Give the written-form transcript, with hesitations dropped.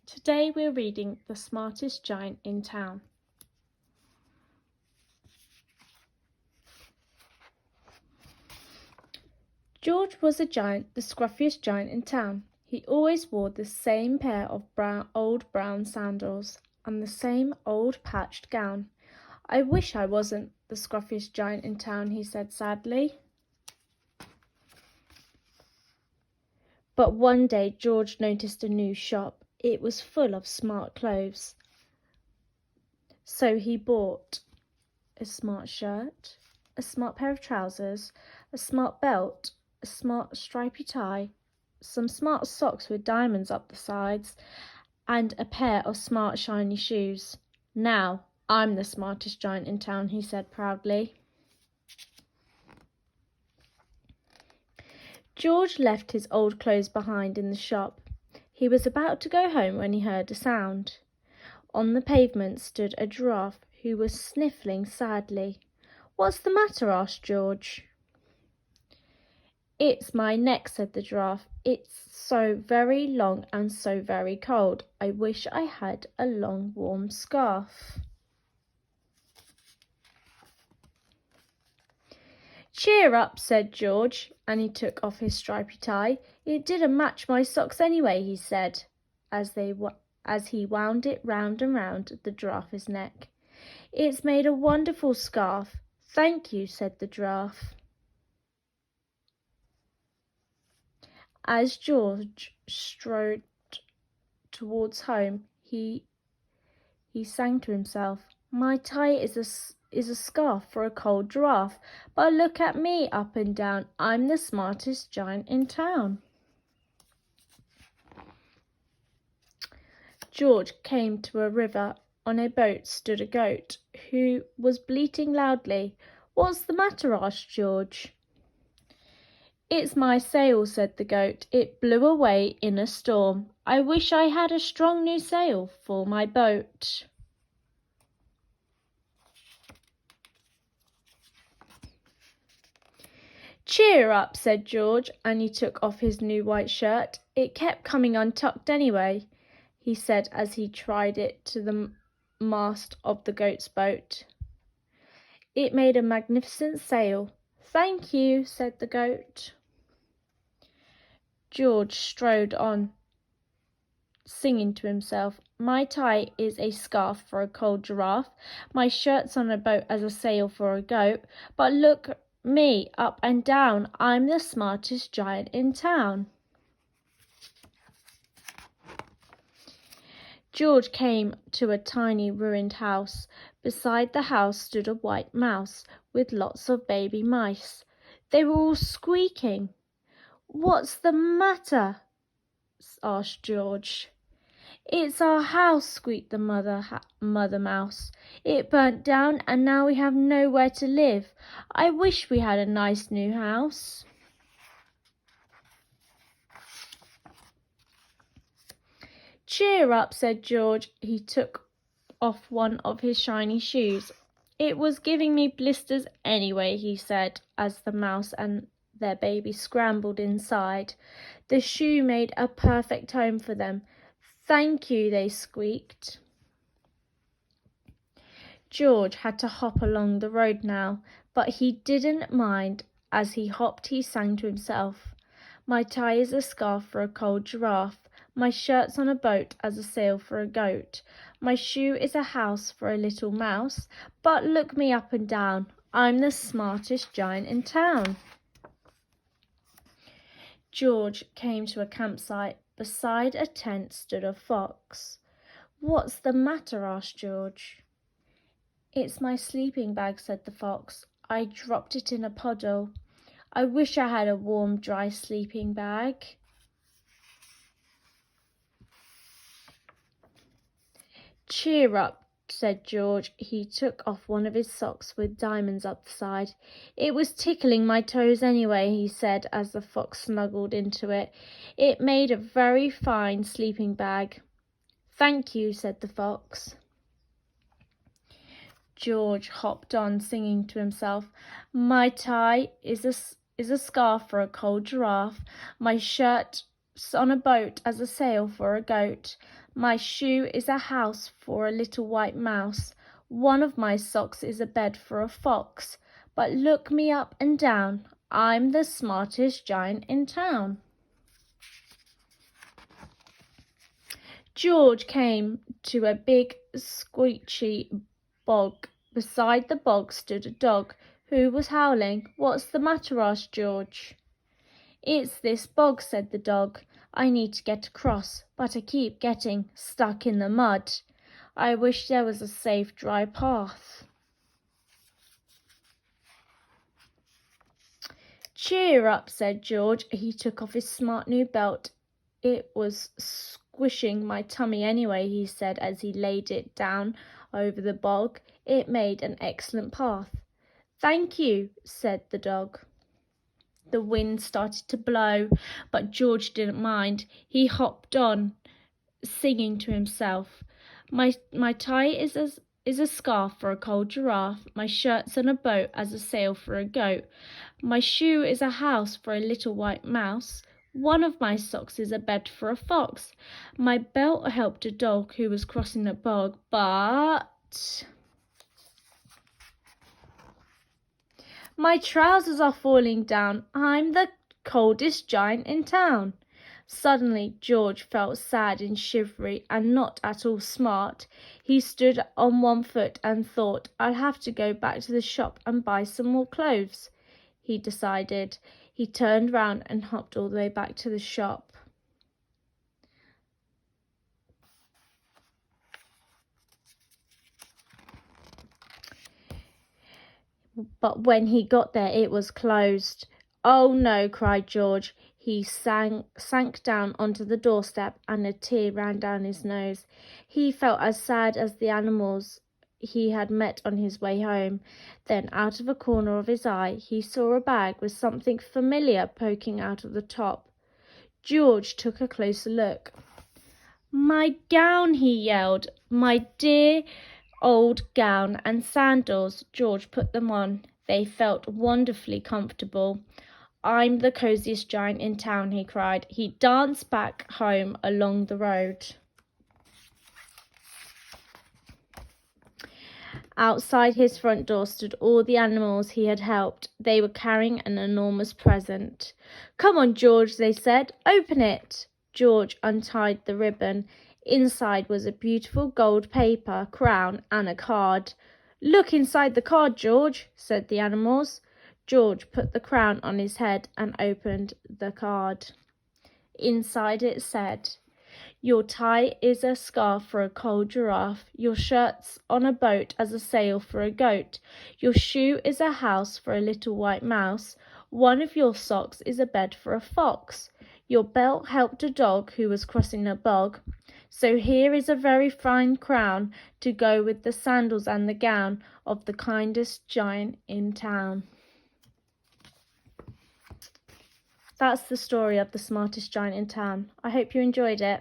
Today we're reading The Smartest Giant in Town. George was a giant, the scruffiest giant in town. He always wore the same pair of old brown sandals and the same old patched gown. "I wish I wasn't the scruffiest giant in town," he said sadly. But one day George noticed a new shop. It was full of smart clothes. So he bought a smart shirt, a smart pair of trousers, a smart belt, a smart stripy tie, some smart socks with diamonds up the sides, and a pair of smart shiny shoes. "Now I'm the smartest giant in town," he said proudly. George left his old clothes behind in the shop. He was about to go home when he heard a sound. On the pavement stood a giraffe who was sniffling sadly. "What's the matter?" asked George. "It's my neck," said the giraffe. "It's so very long and so very cold. I wish I had a long warm scarf." "Cheer up," said George, and he took off his stripy tie. "It didn't match my socks anyway," he said, as he wound it round and round the giraffe's neck. "It's made a wonderful scarf." "Thank you," said the giraffe. As George strode towards home, he sang to himself, "My tie is a scarf for a cold giraffe, but look at me up and down. I'm the smartest giant in town." George came to a river. On a boat stood a goat who was bleating loudly. "What's the matter?" asked George. "It's my sail," said the goat. "It blew away in a storm. I wish I had a strong new sail for my boat." "Cheer up," said George, and he took off his new white shirt. "It kept coming untucked anyway," he said as he tied it to the mast of the goat's boat. It made a magnificent sail. "Thank you," said the goat. George strode on, singing to himself, "My tie is a scarf for a cold giraffe. My shirt's on a boat as a sail for a goat. But look me up and down. I'm the smartest giant in town." George came to a tiny ruined house. Beside the house stood a white mouse with lots of baby mice. They were all squeaking. "What's the matter?" asked George. "It's our house," squeaked the mother mouse. "It burnt down and now we have nowhere to live. I wish we had a nice new house." "Cheer up," said George. He took off one of his shiny shoes. "It was giving me blisters anyway," he said, as the mouse and their baby scrambled inside. The shoe made a perfect home for them. "Thank you," they squeaked. George had to hop along the road now, but he didn't mind. As he hopped, he sang to himself, "My tie is a scarf for a cold giraffe. My shirt's on a boat as a sail for a goat. My shoe is a house for a little mouse. But look me up and down. I'm the smartest giant in town." George came to a campsite. Beside a tent stood a fox. "What's the matter?" asked George. "It's my sleeping bag," said the fox. "I dropped it in a puddle. I wish I had a warm, dry sleeping bag." "Cheer up," said George. He took off one of his socks with diamonds up the side. "It was tickling my toes anyway," he said as the fox snuggled into it. It made a very fine sleeping bag. "Thank you," said the fox. George hopped on, singing to himself, "My tie is a scarf for a cold giraffe. My shirt on a boat as a sail for a goat. My shoe is a house for a little white mouse. One of my socks is a bed for a fox. But look me up and down, I'm the smartest giant in town. George came to a big squishy bog. Beside the bog stood a dog who was howling. What's the matter? Asked George. It's this bog, said the dog. I need to get across, but I keep getting stuck in the mud. I wish there was a safe, dry path. Cheer up, said George. He took off his smart new belt. It was squishing my tummy anyway, he said as he laid it down over the bog. It made an excellent path. Thank you, said the dog. The wind started to blow, but George didn't mind. He hopped on, singing to himself. My tie is a scarf for a cold giraffe. My shirt's on a boat as a sail for a goat. My shoe is a house for a little white mouse. One of my socks is a bed for a fox. My belt helped a dog who was crossing a bog, but my trousers are falling down. I'm the coldest giant in town. Suddenly George felt sad and shivery and not at all smart. He stood on one foot and thought, I'll have to go back to the shop and buy some more clothes, he decided. He turned round and hopped all the way back to the shop. But when he got there, it was closed. Oh no, cried George. He sank down onto the doorstep and a tear ran down his nose. He felt as sad as the animals he had met on his way home. Then out of a corner of his eye he saw a bag with something familiar poking out of the top. George took a closer look. My gown, he yelled. My dear old gown and sandals. George put them on. They felt wonderfully comfortable. I'm the coziest giant in town, he cried. He danced back home along the road. Outside his front door stood all the animals he had helped. They were carrying an enormous present. Come on, George, they said. Open it. George untied the ribbon. Inside was a beautiful gold paper crown and a card. Look inside the card, George, said the animals. George put the crown on his head and opened the card. Inside it said, your tie is a scarf for a cold giraffe. Your shirt's on a boat as a sail for a goat. Your shoe is a house for a little white mouse. One of your socks is a bed for a fox. Your belt helped a dog who was crossing a bog. So here is a very fine crown to go with the sandals and the gown of the kindest giant in town. That's the story of the smartest giant in town. I hope you enjoyed it.